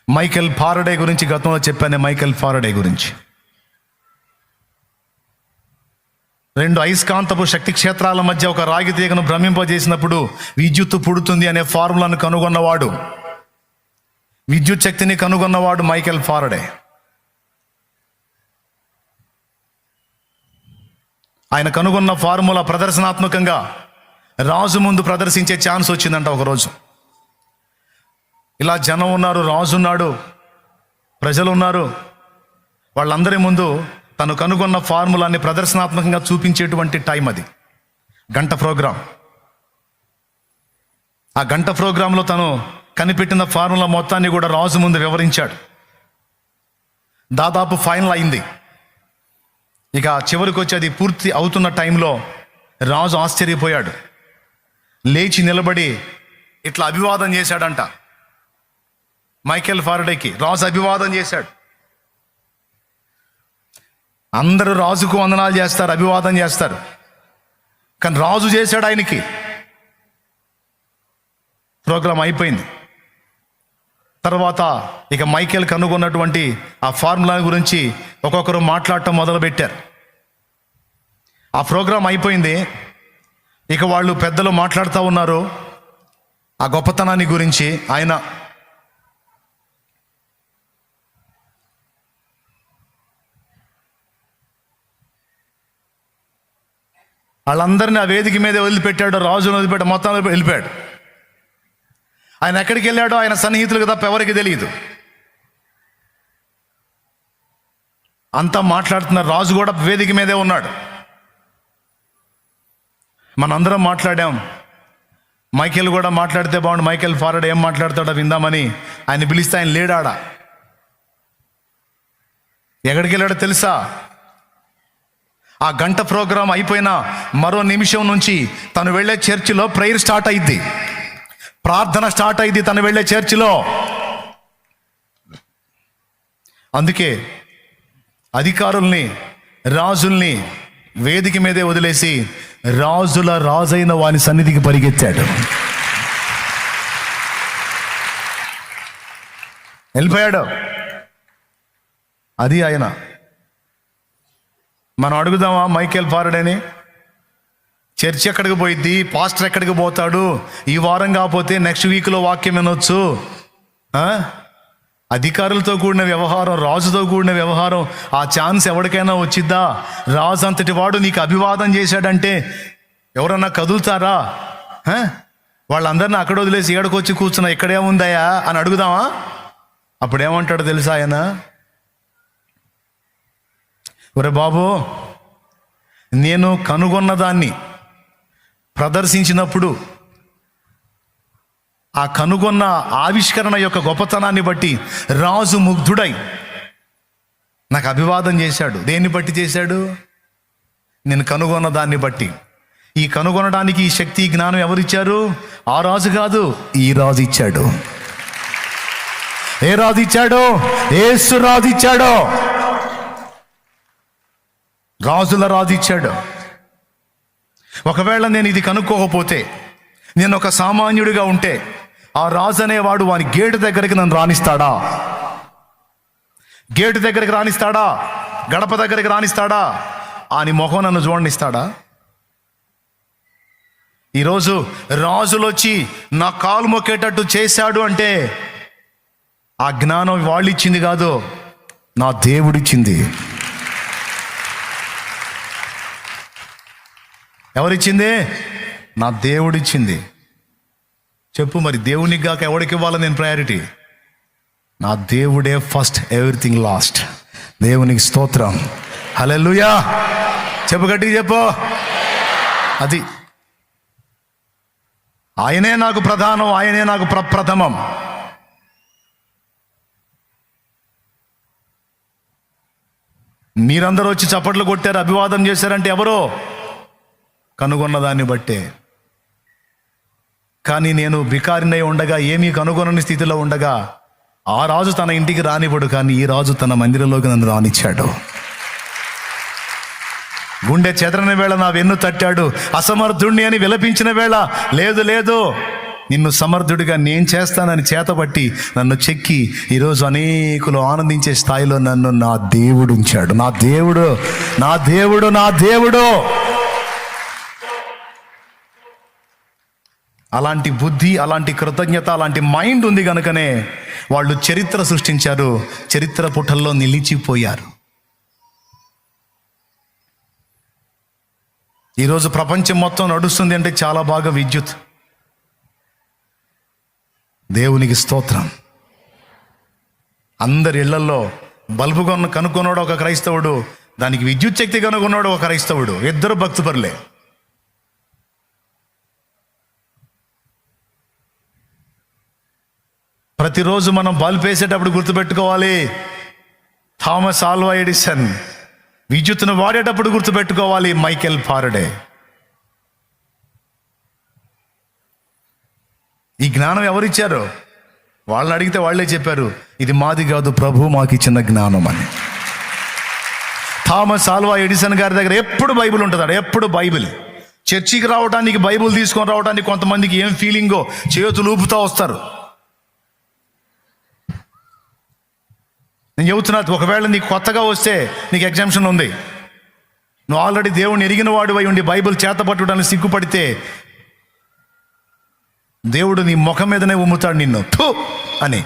Michael Faraday గురించి గతంలో చెప్పాను. మైకేల్ ఫారడే గురించి 2 అయస్కాంతపు శక్తి క్షేత్రాల మధ్య ఒక రాగి తీగను భ్రమింపజేసినప్పుడు విద్యుత్తు పుడుతుంది అనే ఫార్ములాను కనుగొన్నవాడు, విద్యుత్ శక్తిని కనుగొన్నవాడు మైకేల్ ఫారడే. ఆయన కనుగొన్న ఫార్ములా ప్రదర్శనాత్మకంగా రాజు ముందు ప్రదర్శించే ఛాన్స్ వచ్చిందంట. ఒకరోజు ఇలా జనం ఉన్నారు, రాజు ఉన్నాడు, ప్రజలు ఉన్నారు, వాళ్ళందరి ముందు తను కనుగొన్న ఫార్ములాని ప్రదర్శనాత్మకంగా చూపించేటువంటి టైం అది. గంట ప్రోగ్రాం. ఆ గంట ప్రోగ్రాంలో తను కనిపెట్టిన ఫార్ములా మొత్తాన్ని కూడా రాజు ముందు వివరించాడు. దాదాపు ఫైనల్ అయింది. ఇక చివరికి వచ్చి అది పూర్తి అవుతున్న టైంలో రాజు ఆశ్చర్యపోయాడు. లేచి నిలబడి ఇట్లా అభివాదం చేశాడంట మైకేల్ ఫారడేకి. రాజు అభివాదం చేశాడు. అందరూ రాజుకు వందనాలు చేస్తారు, అభివాదం చేస్తారు, కానీ రాజు చేశాడు ఆయనకి. ప్రోగ్రాం అయిపోయింది. తర్వాత ఇక మైకేల్ కనుగొన్నటువంటి ఆ ఫార్ములా గురించి ఒక్కొక్కరు మాట్లాడటం మొదలుపెట్టారు. ఆ ప్రోగ్రాం అయిపోయింది. ఇక వాళ్ళు పెద్దలు మాట్లాడుతూ ఉన్నారు ఆ గొప్పతనాన్ని గురించి. ఆయన వాళ్ళందరినీ ఆ వేదిక మీద వదిలిపెట్టాడు, రాజును వదిలిపెట్టాడు, మొత్తం వెళ్ళిపోయాడు. ఆయన ఎక్కడికి వెళ్ళాడో ఆయన సన్నిహితులకు తప్ప ఎవరికి తెలియదు. అంతా మాట్లాడుతున్నారు. రాజు కూడా వేదిక మీదే ఉన్నాడు. మనందరం మాట్లాడాం. మైకేల్ కూడా మాట్లాడితే బాగుండు, మైకేల్ ఫారడే ఏం మాట్లాడతాడో విందామని ఆయన పిలిస్తే ఆయన లేడాడా. ఎక్కడికి వెళ్ళాడో తెలుసా? ఆ గంట ప్రోగ్రాం అయిపోయిన మరో నిమిషం నుంచి తను వెళ్ళే చర్చిలో ప్రేయర్ స్టార్ట్ అయింది, ప్రార్థన స్టార్ట్ అయింది తను వెళ్ళే చర్చిలో. అందుకే అధికారుల్ని, రాజుల్ని వేదిక మీదే వదిలేసి రాజుల రాజైన వాని సన్నిధికి పరిగెత్తాడు. వెళ్ళిపోయాడు. అది ఆయన. మనం అడుగుదామా మైకేల్ ఫారడేని? చర్చ్ ఎక్కడికి పోయిద్ది, పాస్టర్ ఎక్కడికి పోతాడు, ఈ వారం కాకపోతే నెక్స్ట్ వీక్లో వాక్యం వినొచ్చు. అధికారులతో కూడిన వ్యవహారం, రాజుతో కూడిన వ్యవహారం, ఆ ఛాన్స్ ఎవరికైనా వచ్చిద్దా? రాజు అంతటి వాడు నీకు అభివాదం చేశాడంటే ఎవరన్నా కదులుతారా? వాళ్ళందరినీ అక్కడ వదిలేసి ఏడకొచ్చి కూర్చున్నా ఇక్కడేముందయా అని అడుగుదామా? అప్పుడేమంటాడు తెలుసా ఆయన? ఒరే బాబు, నేను కనుగొన్న దాన్ని ప్రదర్శించినప్పుడు ఆ కనుగొన్న ఆవిష్కరణ యొక్క గొప్పతనాన్ని బట్టి రాజు ముగ్ధుడై నాకు అభివాదం చేశాడు. దేన్ని బట్టి చేశాడు? నేను కనుగొన్న దాన్ని బట్టి. ఈ కనుగొనడానికి ఈ శక్తి, జ్ఞానం ఎవరిచ్చారు? ఆ రాజు కాదు, ఈ రాజు ఇచ్చాడు. ఏ రాజు ఇచ్చాడు? యేసు రాజు ఇచ్చాడు. రాజుల రాజు ఇచ్చాడు. ఒకవేళ నేను ఇది కనుక్కోకపోతే, నేను ఒక సామాన్యుడిగా ఉంటే, ఆ రాజు అనేవాడు వాని గేటు దగ్గరికి నన్ను రాణిస్తాడా? గేటు దగ్గరికి రాణిస్తాడా? గడప దగ్గరికి రాణిస్తాడా? అని మొహం నన్ను చూడనిస్తాడా? ఈరోజు రాజులు వచ్చి నా కాలు మొక్కేటట్టు చేశాడు అంటే ఆ జ్ఞానం వాళ్ళు ఇచ్చింది కాదు, నా దేవుడిచ్చింది. ఎవరిచ్చింది? నా దేవుడిచ్చింది. చెప్పు మరి, దేవునికి కాక ఎవరికి ఇవ్వాలి నేను ప్రయారిటీ? నా దేవుడే ఫస్ట్, ఎవ్రీథింగ్ లాస్ట్. దేవునికి స్తోత్రం. హల్లెలూయా. చెప్పు, గట్టిగా చెప్పు. అది ఆయనే నాకు ప్రధానం, ఆయనే నాకు ప్రప్రథమం. మీరందరూ వచ్చి చప్పట్లు కొట్టారు, అభివాదం చేశారంటే ఎవరో కనుగొన్న దాన్ని బట్టే. కానీ నేను బికారినై ఉండగా, ఏమీ కనుగొనని స్థితిలో ఉండగా ఆ రాజు తన ఇంటికి రానివ్వడు, కానీ ఈ రాజు తన మందిరంలోకి నన్ను రానిచ్చాడు. గుండె చెదరని వేళ నా వెన్ను తట్టాడు. అసమర్థుణ్ణి అని విలపించిన వేళ లేదు లేదు నిన్ను సమర్థుడిగా నేను చేస్తానని చేతబట్టి నన్ను చెక్కి ఈరోజు అనేకులు ఆనందించే స్థాయిలో నన్ను నా దేవుడు ఉంచాడు. నా దేవుడు, నా దేవుడు, నా దేవుడు. అలాంటి బుద్ధి, అలాంటి కృతజ్ఞత, అలాంటి మైండ్ ఉంది కనుకనే వాళ్ళు చరిత్ర సృష్టించారు, చరిత్ర పుటల్లో నిలిచిపోయారు. ఈరోజు ప్రపంచం మొత్తం నడుస్తుంది అంటే చాలా బాగా విద్యుత్. దేవునికి స్తోత్రం. అందరి ఇళ్లలో బల్బు కనుక్కున్నాడు ఒక క్రైస్తవుడు, దానికి విద్యుత్ శక్తి కనుక్కున్నాడు ఒక క్రైస్తవుడు. ఇద్దరు భక్తిపరులే. ప్రతిరోజు మనం బల్బ్ వేసేటప్పుడు గుర్తుపెట్టుకోవాలి, థామస్ ఆల్వా ఎడిసన్. విద్యుత్తును వాడేటప్పుడు గుర్తుపెట్టుకోవాలి, మైకేల్ ఫారడే. ఈ జ్ఞానం ఎవరిచ్చారు? వాళ్ళని అడిగితే వాళ్ళే చెప్పారు, ఇది మాది కాదు, ప్రభు మాకు ఇచ్చిన జ్ఞానం అని. థామస్ ఆల్వా ఎడిసన్ గారి దగ్గర ఎప్పుడు బైబిల్ ఉంటుంది, ఎప్పుడు బైబిల్. చర్చికి రావడానికి, బైబిల్ తీసుకొని రావడానికి కొంతమందికి ఏం ఫీలింగో చేతులు ఊపుతూ వస్తారు. నేను చెబుతున్నా, ఒకవేళ నీకు కొత్తగా వస్తే నీకు ఎగ్జామ్షన్ ఉంది. నువ్వు ఆల్రెడీ దేవుని ఎరిగిన వాడు అయి ఉండి బైబిల్ చేతపట్టడానికి సిగ్గుపడితే దేవుడు నీ ముఖం మీదనే ఉమ్ముతాడు నిన్ను, థు అని.